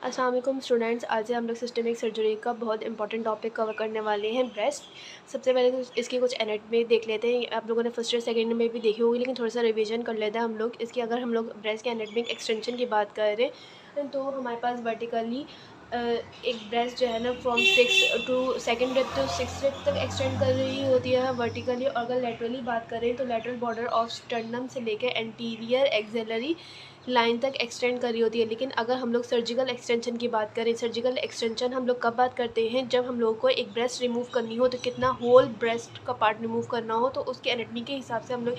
अस्सलाम वालेकुम स्टूडेंट्स। आज हम लोग सिस्टमिक सर्जरी का बहुत इंपॉर्टेंट टॉपिक कवर करने वाले हैं, ब्रेस्ट। सबसे पहले तो इसकी कुछ एनाटमी देख लेते हैं। आप लोगों ने फर्स्ट या सेकंड में भी देखी होगी, लेकिन थोड़ा सा रिवीजन कर लेते हैं हम लोग इसकी। अगर हम लोग ब्रेस्ट के एनाटमिक एक्सटेंशन की बात करें तो हमारे पास वर्टिकली एक ब्रेस्ट जो है ना from 6 to second rib to 6 rib तक एक्सटेंड कर रही होती है वर्टिकली। और अगर लेटरली बात करें तो लेटरल बॉर्डर ऑफ स्टर्नम से लेकर एंटीरियर एक्सिलरी लाइन तक एक्सटेंड कर रही होती है। लेकिन अगर हम लोग सर्जिकल एक्सटेंशन की बात करें, सर्जिकल एक्सटेंशन हम लोग कब बात करते हैं, जब हम लोग को एक ब्रेस्ट रिमूव करनी हो तो कितना होल ब्रेस्ट का पार्ट रिमूव करना हो, तो उसके एनाटमी के हिसाब से हम लोग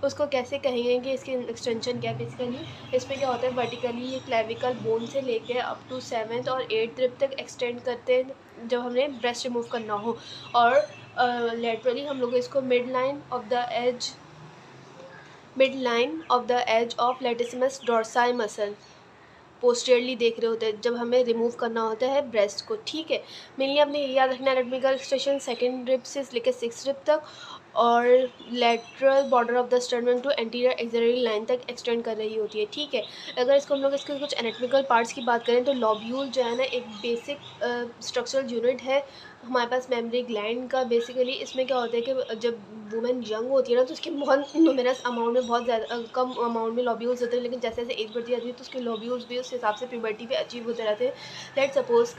उसको कैसे कहेंगे कि इसकी एक्सटेंशन क्या है। बेसिकली इसमें क्या होता है, वर्टिकली ये क्लेविकल बोन से लेकर अप टू 7th और 8th रिब तक एक्सटेंड करते हैं जब हमें ब्रेस्ट रिमूव करना हो। और लेटरली हम लोग इसको mid line of the edge of latissimus dorsi muscle posteriorly देख रहे होते हैं जब हमें रिमूव करना होता है ब्रेस्ट को। ठीक है, मेनली आपने ये याद रखना है, एनाटॉमिकल एक्सटेंशन सेकंड रिब से लेकर 6 रिब तक और lateral border of the sternum to anterior axillary line तक एक्सटेंड कर रही होती है। ठीक है, अगर इसको हम लोग इसके कुछ एनाटॉमिकल पार्ट्स की बात करें तो लॉब्यूल जो है ना एक बेसिक स्ट्रक्चरल यूनिट है हमारे पास मेमरी ग्लैंड का। बेसिकली इसमें क्या होता है कि जब वुमेन यंग होती है ना तो उसके बहुत न्यूमरस अमाउंट में, बहुत ज़्यादा कम अमाउंट में लॉब्यूल्स होते हैं, लेकिन जैसे जैसे एज बढ़ती जाती है तो उसके लॉब्यूल्स भी उस हिसाब से प्यूबर्टी पे अचीव होते रहते हैं। लेट सपोज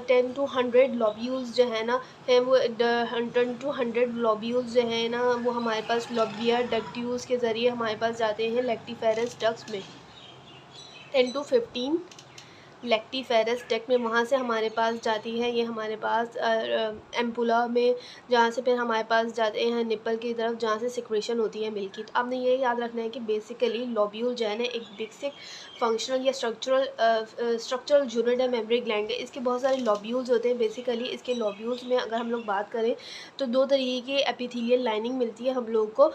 10 to 100 लॉब्यूल्स जो है ना है वो 10 to 100 लॉब्यूल्स जो है ना वो हमारे पास लॉबिया डक्ट्यूल्स के ज़रिए हमारे पास जाते हैं लेक्टिफेरस डक्ट्स में। 10 to 15 लेक्टिफेरस डक्ट में, वहाँ से हमारे पास जाती है ये हमारे पास एम्पुला में, जहाँ से फिर हमारे पास जाते हैं निपल की तरफ जहाँ से सिक्रेशन होती है मिल्क की। तो आपने ये याद रखना है कि बेसिकली लॉब्यूल जो है ना एक बेसिक फंक्शनल या स्ट्रक्चरल यूनिट है मेमरी ग्लैंड के। इसके बहुत सारे लॉब्यूल्स होते हैं। बेसिकली इसके लॉब्यूल्स में अगर हम लोग बात करें तो दो तरीके की एपिथेलियल लाइनिंग मिलती है हम लोग को।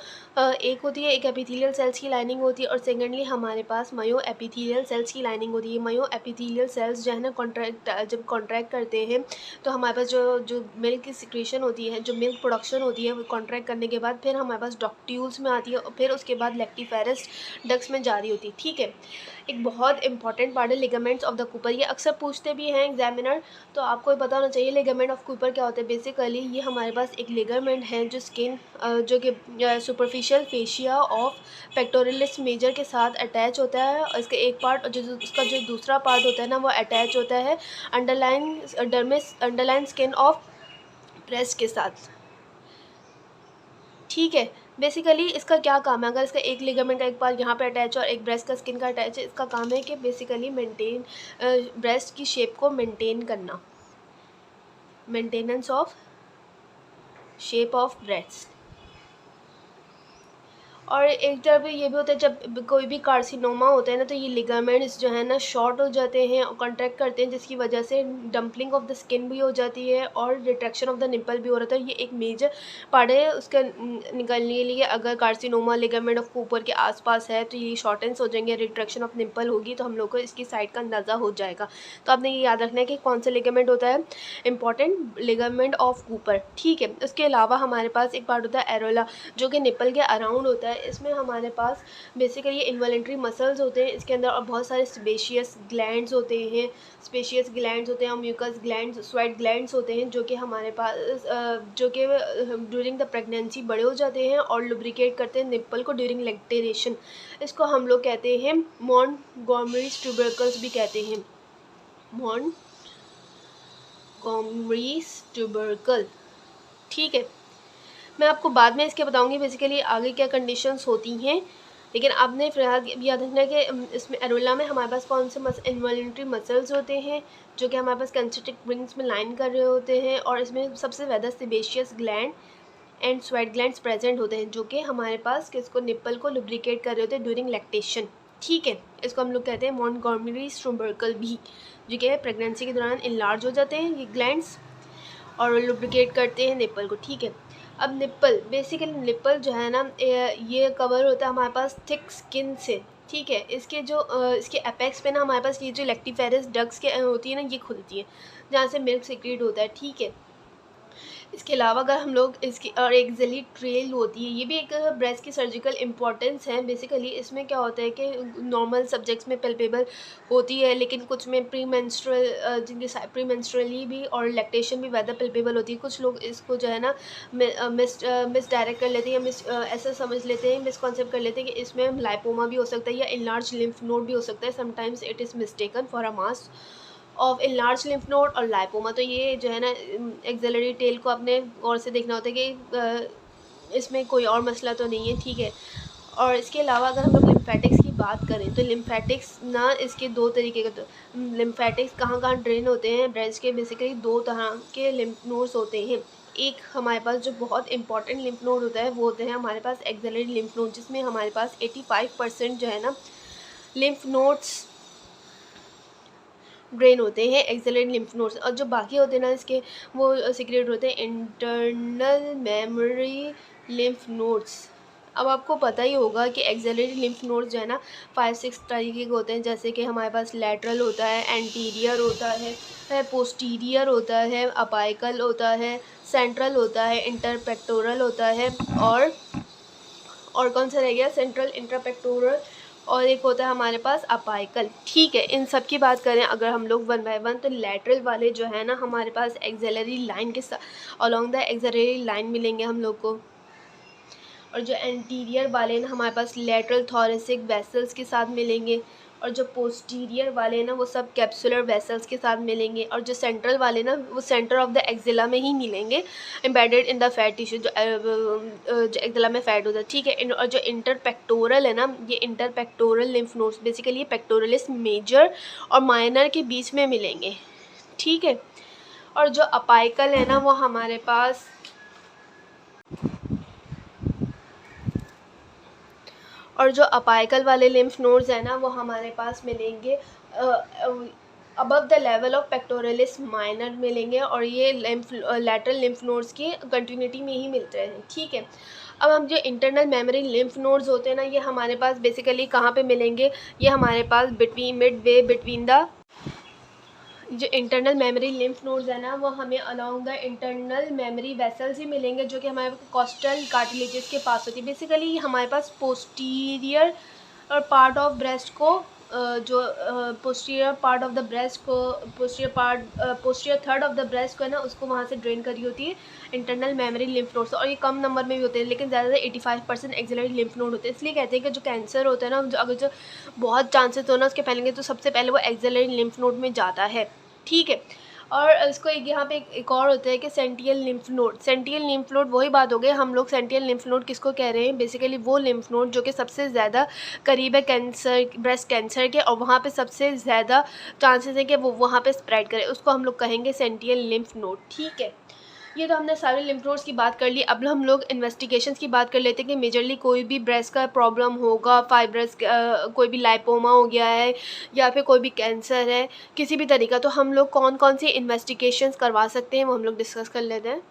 एक होती है, एक एपिथेलियल सेल्स की लाइनिंग होती है और सेकेंडली हमारे पास मायो एपिथेलियल सेल्स की लाइनिंग होती है। मायो एपिथेलियल सेल्स जो है ना जब कॉन्ट्रैक्ट करते हैं तो हमारे पास जो मिल्क की सिक्रेशन होती है, जो मिल्क प्रोडक्शन होती है, वो कॉन्ट्रैक्ट करने के बाद फिर हमारे पास डक्ट्यूल्स में आती है और फिर उसके बाद लेक्टिफेरस डक्ट्स में जा रही होती है। ठीक है, एक बहुत इंपॉर्टेंट पार्ट है लिगामेंट्स ऑफ द कूपर। ये अक्सर पूछते भी हैं एग्जामिनर, तो आपको पता होना चाहिए लिगामेंट ऑफ कूपर क्या होता है। बेसिकली ये हमारे पास एक लिगामेंट है जो स्किन जो कि superficial fascia of pectoralis major के साथ अटैच होता है। और इसका एक पार्ट जो उसका जो दूसरा पार्ट होता है ना वो अटैच होता है अंडरलाइन स्किन ऑफ ब्रेस्ट के साथ। ठीक है, बेसिकली इसका क्या काम है, अगर इसका एक लिगामेंट का एक पार्ट यहाँ पे अटैच और एक ब्रेस्ट का स्किन का अटैच है, इसका काम है कि बेसिकली मेंटेन ब्रेस्ट की शेप को मेंटेन करना, maintenance of shape of breast. और एक तरफ ये भी होता है जब कोई भी कार्सिनोमा होता है ना तो ये लिगामेंट्स जो है ना शॉर्ट हो जाते हैं और कॉन्ट्रैक्ट करते हैं, जिसकी वजह से डंपलिंग ऑफ द स्किन भी हो जाती है और रिट्रैक्शन ऑफ द निपल भी हो रहा है। ये एक मेजर पार्ट है उसका निकलने के लिए। अगर कार्सिनोमा लिगामेंट ऑफ कूपर के आसपास है तो ये शॉर्टेंस हो जाएंगे, रिट्रैक्शन ऑफ निपल होगी, तो हम लोग को इसकी साइड का अंदाज़ा हो जाएगा। तो आपने ये याद रखना है कि कौन सा लिगामेंट होता है, इंपॉर्टेंट लिगामेंट ऑफ कूपर। ठीक है, उसके अलावा हमारे पास एक पार्ट होता है एरोला जो कि निपल के अराउंड होता है। इसमें हमारे पास बेसिकली इन्वॉलंटरी मसल्स होते हैं इसके अंदर और बहुत सारे स्पेशियस ग्लैंड्स होते हैं और म्यूकस ग्लैंड्स, स्वेट ग्लैंड्स होते हैं जो कि हमारे पास जो कि ड्यूरिंग द प्रेगनेंसी बड़े हो जाते हैं और लुब्रिकेट करते हैं निप्पल को ड्यूरिंग लैक्टेशन। इसको हम लोग कहते हैं मोंटगोमरी ट्यूबरकल्स भी कहते हैं, मोंटगोमरी ट्यूबरकल। ठीक है, मैं आपको बाद में इसके बताऊंगी बेसिकली आगे क्या कंडीशंस होती हैं, लेकिन आपने फिलहाल याद रखना है कि इसमें एरोला में हमारे पास कौन से इन्वॉल्यूंटरी मसल्स होते हैं जो कि हमारे पास कंसिस्टिक विंग्स में लाइन कर रहे होते हैं और इसमें सबसे ज़्यादा sebaceous gland and sweat glands present होते हैं जो कि हमारे पास किसको निप्पल को लुब्रिकेट कर रहे होते हैं ड्यूरिंग लैक्टेशन। ठीक है, इसको हम लोग कहते हैं मोंटगोमरी ट्यूबरकल भी, जो कि प्रेगनेंसी के दौरान इनलार्ज हो जाते हैं ये ग्लैंड्स और लुब्रिकेट करते हैं निप्पल को। ठीक है, अब निप्पल, बेसिकली निप्पल जो है ना ये कवर होता है हमारे पास थिक स्किन से। ठीक है, इसके जो इसके अपेक्स पे ना हमारे पास ये जो लेक्टिफेरस डक्ट्स के होती है ना ये खुलती है जहाँ से मिल्क सीक्रेट होता है। ठीक है, इसके अलावा अगर हम लोग इसकी और एक ज़िली ट्रेल होती है, ये भी एक ब्रेस्ट की सर्जिकल इम्पोर्टेंस है। बेसिकली इसमें क्या होता है कि नॉर्मल सब्जेक्ट्स में पल्पेबल होती है, लेकिन कुछ में प्री मेंस्ट्रुअल जिनके प्री मेंस्ट्रुअली भी और लैक्टेशन भी ज़्यादा पल्पेबल होती है। कुछ लोग इसको जो है ना मिस डायरेक्ट कर लेते हैं, या ऐसा समझ लेते हैं, मिसकॉन्सेप्ट कर लेते हैं कि इसमें लाइपोमा भी हो सकता है या इनलार्ज लिम्फ नोड भी हो सकता है। Sometimes it is mistaken for a mass of enlarge lymph node और लाइपोमा। तो ये जो है ना एक्सिलरी टेल को अपने गौर से देखना होता है कि इसमें कोई और मसला तो नहीं है, ठीक है। और इसके अलावा अगर हम लोग लिम्फेटिक्स की बात करें तो लिम्फेटिक्स ना इसके दो तरीके के, तो लिम्फेटिक्स कहाँ कहाँ ड्रेन होते हैं ब्रेस्ट के, बेसिकली दो तरह के लिम्फ नोड्स होते हैं। एक हमारे पास जो बहुत इंपॉर्टेंट लिम्फ नोड होता है वो होते हैं हमारे पास एक्सिलरी लिम्फ नोड, जिसमें हमारे पास 85% जो है ना लिम्फ नोड्स ड्रेन होते हैं, एक्सिलरी लिम्फ नोड्स। और जो बाकी होते हैं ना इसके, वो सीक्रेट होते हैं इंटरनल मेमोरी लिम्फ नोड्स। अब आपको पता ही होगा कि एक्सिलरी लिम्फ नोड्स जो है ना 5-6 तरीके के होते हैं, जैसे कि हमारे पास लैटरल होता है, एंटीरियर होता है, पोस्टीरियर होता है, अपाइकल होता है, सेंट्रल होता है, इंटरपेक्टोरल होता है, और कौन सा रह गया, सेंट्रल, इंटरपेक्टोरल, और एक होता है हमारे पास अपाइकल। ठीक है, इन सब की बात करें अगर हम लोग वन बाय वन, तो लैटरल वाले जो है ना हमारे पास एक्सिलरी लाइन के साथ अलोंग द एक्सिलरी लाइन मिलेंगे हम लोग को। और जो एंटीरियर वाले ना हमारे पास लेटरल थोरेसिक वेसल्स के साथ मिलेंगे। और जो पोस्टीरियर वाले ना वो सब कैप्सुलर वेसल्स के साथ मिलेंगे। और जो सेंट्रल वाले ना वो सेंटर ऑफ द एक्जिला में ही मिलेंगे, embedded in the fat tissue, जो एक्जिला में फैट होता है, ठीक है। और जो इंटरपेक्टोरल है ना, ये इंटरपेक्टोरल लिम्फ नोड्स बेसिकली ये पेक्टोरलिस मेजर और माइनर के बीच में मिलेंगे, ठीक है। और जो अपाइकल है ना वो हमारे पास और जो अपाइकल वाले लिम्फ नोड्स हैं ना वो हमारे पास मिलेंगे above the level of pectoralis minor मिलेंगे, और ये लैटरल लिम्फ नोड्स की कंटिन्यूटी में ही मिलते हैं, ठीक है। अब हम जो इंटरनल मेमोरी लिम्फ नोड्स होते हैं ना, ये हमारे पास बेसिकली कहाँ पे मिलेंगे, ये हमारे पास मिड वे बिटवीन द, जो इंटरनल मेमोरी लिम्फ नोड्स है ना वो हमें along the internal mammary vessels ही मिलेंगे, जो कि हमारे कॉस्टल कार्टिलेजेस के पास होती है। बेसिकली हमारे पास पोस्टीरियर और पार्ट ऑफ ब्रेस्ट को जो posterior part of the breast को posterior third of the breast को है ना उसको वहाँ से ड्रेन करी होती है इंटरनल मेमोरी लिम्फ नोड्स। और ये कम नंबर में भी होते हैं, लेकिन ज़्यादातर 85% एक्सिलरी लिम्फ नोड होते हैं। इसलिए कहते हैं कि जो कैंसर होता है ना, अगर जो बहुत चांसेस हो ना उसके फैलेंगे, तो सबसे पहले वो एक्सिलरी लिम्फ नोड में जाता है, ठीक है। और इसको यहाँ पे एक और होता है कि सेंटियल लिम्फ नोड। सेंटियल लिम्फ नोड वही बात हो गई, हम लोग सेंटियल लिम्फ नोड किसको कह रहे हैं, बेसिकली वो लिम्फ नोड जो कि सबसे ज़्यादा करीब है कैंसर, ब्रेस्ट कैंसर के, और वहाँ पे सबसे ज़्यादा चांसेस है कि वो वहाँ पे स्प्रेड करे, उसको हम लोग कहेंगे सेंटियल लिम्फ नोड, ठीक है। ये तो हमने सारे लिम्फ नोड्स की बात कर ली। अब हम लोग इन्वेस्टिगेशंस की बात कर लेते हैं कि मेजरली कोई भी ब्रेस्ट का प्रॉब्लम होगा, फाइब्रस कोई भी लाइपोमा हो गया है या फिर कोई भी कैंसर है किसी भी तरीका, तो हम लोग कौन कौन सी इन्वेस्टिगेशंस करवा सकते हैं वो हम लोग डिस्कस कर लेते हैं।